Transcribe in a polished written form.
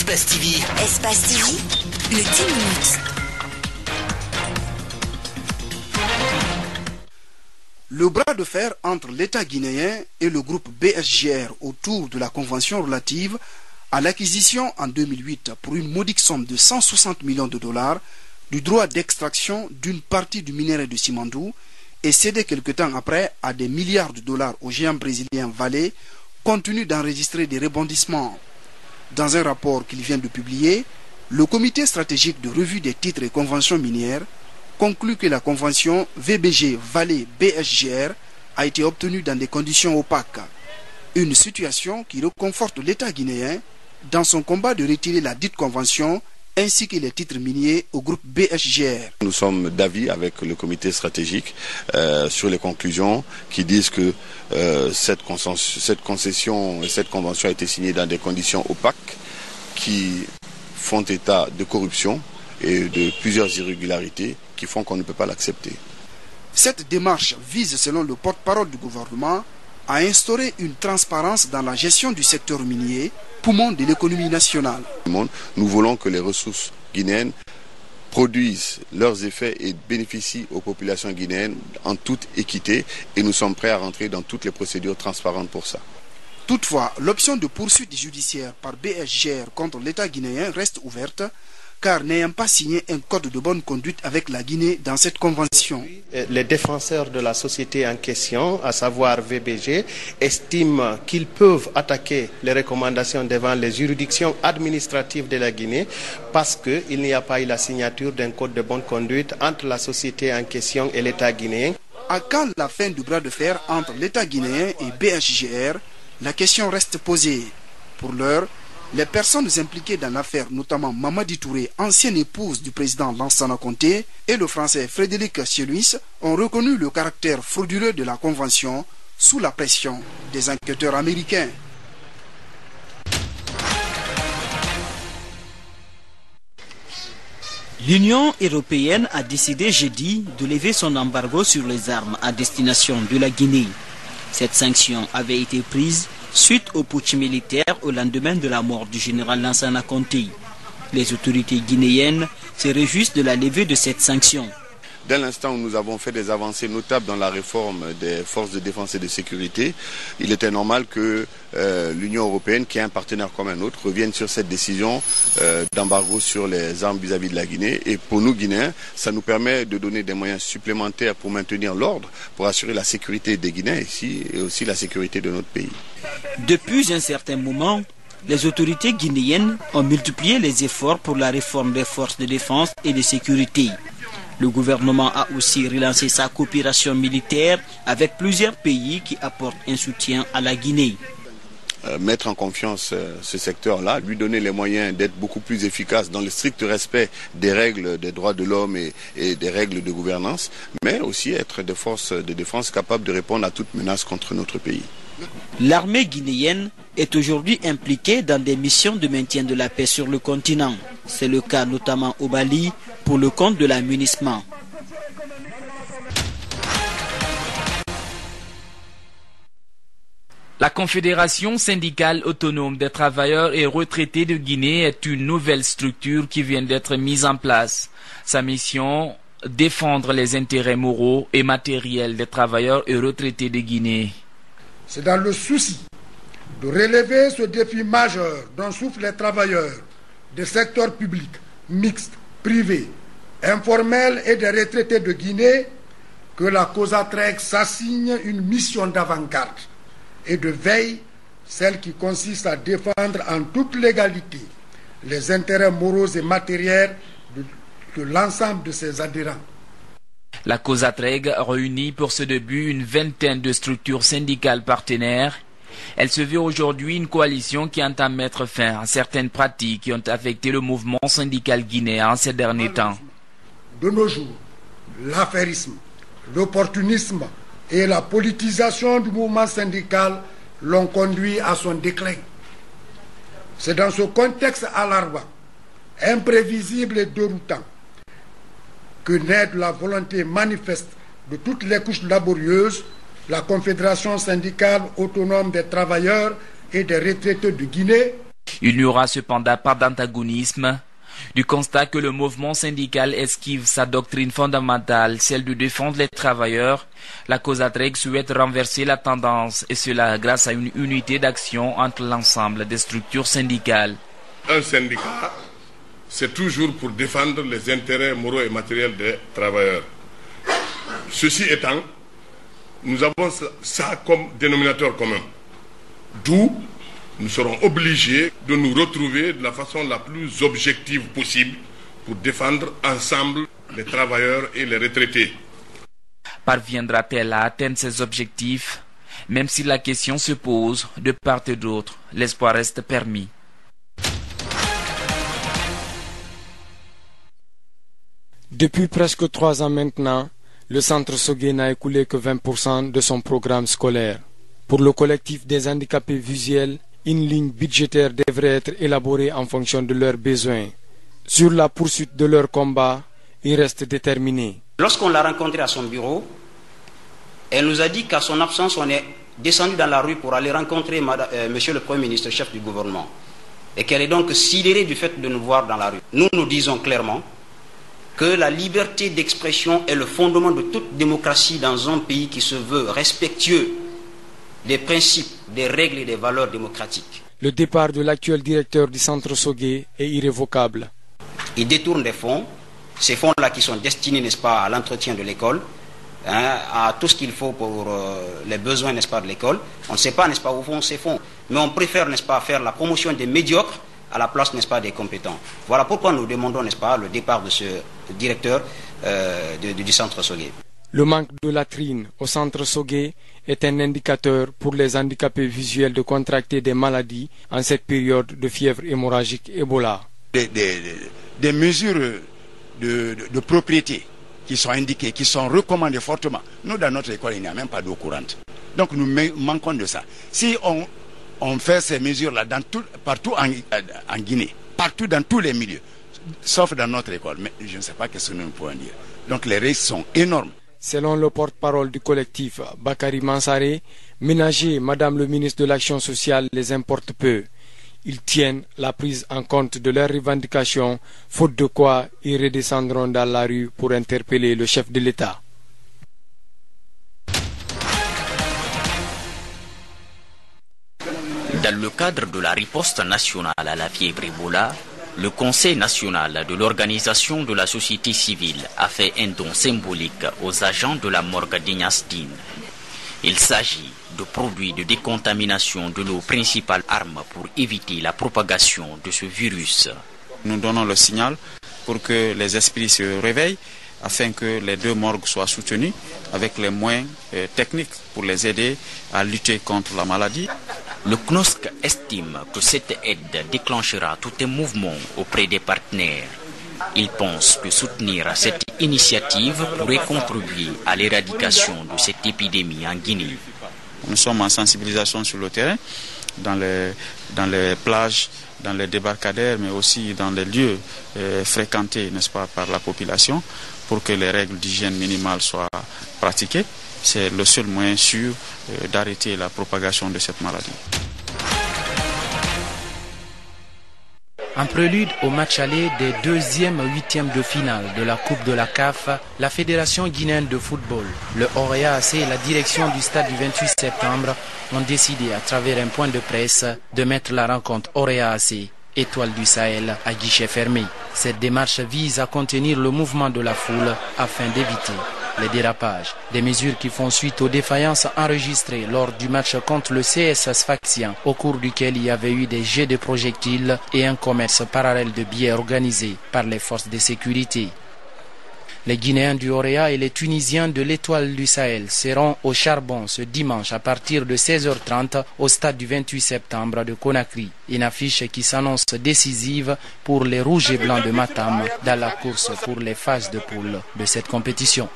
Espace TV. Espace TV, le 10 minutes. Le bras de fer entre l'État guinéen et le groupe BSGR autour de la convention relative à l'acquisition en 2008 pour une modique somme de 160 millions de dollars du droit d'extraction d'une partie du minerai de Simandou est cédé quelque temps après à des milliards de dollars au géant brésilien Vale, continue d'enregistrer des rebondissements. Dans un rapport qu'il vient de publier, le comité stratégique de revue des titres et conventions minières conclut que la convention VBG Vale BSGR a été obtenue dans des conditions opaques. Une situation qui reconforte l'État guinéen dans son combat de retirer la dite convention ainsi que les titres miniers au groupe BSGR. Nous sommes d'avis avec le comité stratégique sur les conclusions qui disent que cette concession et cette convention a été signée dans des conditions opaques qui font état de corruption et de plusieurs irrégularités qui font qu'on ne peut pas l'accepter. Cette démarche vise, selon le porte-parole du gouvernement, à instaurer une transparence dans la gestion du secteur minier, poumon de l'économie nationale. Nous voulons que les ressources guinéennes produisent leurs effets et bénéficient aux populations guinéennes en toute équité et nous sommes prêts à rentrer dans toutes les procédures transparentes pour ça. Toutefois, l'option de poursuite judiciaire par BSGR contre l'État guinéen reste ouverte, car n'ayant pas signé un code de bonne conduite avec la Guinée dans cette convention. Les défenseurs de la société en question, à savoir VBG, estiment qu'ils peuvent attaquer les recommandations devant les juridictions administratives de la Guinée parce qu'il n'y a pas eu la signature d'un code de bonne conduite entre la société en question et l'État guinéen. À quand la fin du bras de fer entre l'État guinéen et BSGR? La question reste posée. Pour l'heure, les personnes impliquées dans l'affaire, notamment Mamadi Touré, ancienne épouse du président Lansana Conté, et le français Frédéric Cieluis, ont reconnu le caractère frauduleux de la convention sous la pression des enquêteurs américains. L'Union européenne a décidé jeudi de lever son embargo sur les armes à destination de la Guinée. Cette sanction avait été prise suite au putsch militaire au lendemain de la mort du général Lansana Conté. Les autorités guinéennes se réjouissent de la levée de cette sanction. Dès l'instant où nous avons fait des avancées notables dans la réforme des forces de défense et de sécurité, il était normal que l'Union européenne, qui est un partenaire comme un autre, revienne sur cette décision d'embargo sur les armes vis-à-vis de la Guinée. Et pour nous, Guinéens, ça nous permet de donner des moyens supplémentaires pour maintenir l'ordre, pour assurer la sécurité des Guinéens ici et aussi la sécurité de notre pays. Depuis un certain moment, les autorités guinéennes ont multiplié les efforts pour la réforme des forces de défense et de sécurité. Le gouvernement a aussi relancé sa coopération militaire avec plusieurs pays qui apportent un soutien à la Guinée. Mettre en confiance ce secteur-là, lui donner les moyens d'être beaucoup plus efficace dans le strict respect des règles des droits de l'homme et des règles de gouvernance, mais aussi être des forces de défense capables de répondre à toute menace contre notre pays. L'armée guinéenne est aujourd'hui impliquée dans des missions de maintien de la paix sur le continent. C'est le cas notamment au Mali pour le compte de la MINUSMA. La Confédération syndicale autonome des travailleurs et retraités de Guinée est une nouvelle structure qui vient d'être mise en place. Sa mission, défendre les intérêts moraux et matériels des travailleurs et retraités de Guinée. C'est dans le souci de relever ce défi majeur dont souffrent les travailleurs des secteurs publics, mixtes, privés, informels et des retraités de Guinée que la COSATREC s'assigne une mission d'avant-garde et de veille, celle qui consiste à défendre en toute légalité les intérêts moraux et matériels de l'ensemble de ses adhérents. La COSATREG réunit pour ce début une vingtaine de structures syndicales partenaires. Elle se veut aujourd'hui une coalition qui entend mettre fin à certaines pratiques qui ont affecté le mouvement syndical guinéen ces derniers temps. De nos jours, l'affairisme, l'opportunisme et la politisation du mouvement syndical l'ont conduit à son déclin. C'est dans ce contexte alarmant, imprévisible et déroutant, que naît la volonté manifeste de toutes les couches laborieuses, la Confédération syndicale autonome des travailleurs et des retraités de Guinée Il n'y aura cependant pas d'antagonisme. Du constat que le mouvement syndical esquive sa doctrine fondamentale, celle de défendre les travailleurs, la COSATREC souhaite renverser la tendance, et cela grâce à une unité d'action entre l'ensemble des structures syndicales. Un syndicat, c'est toujours pour défendre les intérêts moraux et matériels des travailleurs. Ceci étant, nous avons ça comme dénominateur commun. D'où nous serons obligés de nous retrouver de la façon la plus objective possible pour défendre ensemble les travailleurs et les retraités. Parviendra-t-elle à atteindre ses objectifs? Même si la question se pose de part et d'autre, l'espoir reste permis. Depuis presque 3 ans maintenant, le centre Sogué n'a écoulé que 20% de son programme scolaire. Pour le collectif des handicapés visuels, une ligne budgétaire devrait être élaborée en fonction de leurs besoins. Sur la poursuite de leur combat, ils restent déterminés. Lorsqu'on l'a rencontrée à son bureau, elle nous a dit qu'à son absence, on est descendu dans la rue pour aller rencontrer monsieur le Premier ministre, chef du gouvernement. Et qu'elle est donc sidérée du fait de nous voir dans la rue. Nous disons clairement que la liberté d'expression est le fondement de toute démocratie dans un pays qui se veut respectueux des principes, des règles et des valeurs démocratiques. Le départ de l'actuel directeur du centre Sogué est irrévocable. Il détourne des fonds, ces fonds-là qui sont destinés, n'est-ce pas, à l'entretien de l'école, à tout ce qu'il faut pour les besoins, n'est-ce pas, de l'école. On ne sait pas, n'est-ce pas, où vont ces fonds. Mais on préfère, n'est-ce pas, faire la promotion des médiocres à la place, n'est-ce pas, des compétents. Voilà pourquoi nous demandons, n'est-ce pas, le départ de ce directeur du centre Sogué. Le manque de latrines au centre Sogué est un indicateur pour les handicapés visuels de contracter des maladies en cette période de fièvre hémorragique Ebola. Des mesures de propriété qui sont indiquées, qui sont recommandées fortement. Nous, dans notre école, il n'y a même pas d'eau courante. Donc nous manquons de ça. Si on fait ces mesures-là partout en Guinée, partout dans tous les milieux, sauf dans notre école, mais je ne sais pas ce que nous pouvons dire. Donc les risques sont énormes. Selon le porte-parole du collectif, Bakary Mansaré, ménager Madame le ministre de l'Action sociale les importe peu. Ils tiennent la prise en compte de leurs revendications, faute de quoi ils redescendront dans la rue pour interpeller le chef de l'État. Dans le cadre de la riposte nationale à la fièvre Ebola, le Conseil national de l'organisation de la société civile a fait un don symbolique aux agents de la morgue d'Ignasdine. Il s'agit de produits de décontamination de nos principales armes pour éviter la propagation de ce virus. Nous donnons le signal pour que les esprits se réveillent afin que les 2 morgues soient soutenues avec les moyens techniques pour les aider à lutter contre la maladie. Le CNOSC estime que cette aide déclenchera tout un mouvement auprès des partenaires. Il pense que soutenir cette initiative pourrait contribuer à l'éradication de cette épidémie en Guinée. Nous sommes en sensibilisation sur le terrain, dans les plages, dans les débarcadères, mais aussi dans les lieux fréquentés, n'est-ce pas, par la population, pour que les règles d'hygiène minimale soient pratiquées. C'est le seul moyen sûr d'arrêter la propagation de cette maladie. En prélude au match aller des 2e huitièmes de finale de la Coupe de la CAF, la Fédération guinéenne de football, le Orea AC et la direction du stade du 28 septembre ont décidé à travers un point de presse de mettre la rencontre Orea AC, Étoile du Sahel, à guichet fermé. Cette démarche vise à contenir le mouvement de la foule afin d'éviter les dérapages. Des mesures qui font suite aux défaillances enregistrées lors du match contre le CS Sfaxien, au cours duquel il y avait eu des jets de projectiles et un commerce parallèle de billets organisé par les forces de sécurité. Les Guinéens du Orea et les Tunisiens de l'Étoile du Sahel seront au charbon ce dimanche à partir de 16h30 au stade du 28 septembre de Conakry. Une affiche qui s'annonce décisive pour les Rouges et Blancs de Matam dans la course pour les phases de poule de cette compétition.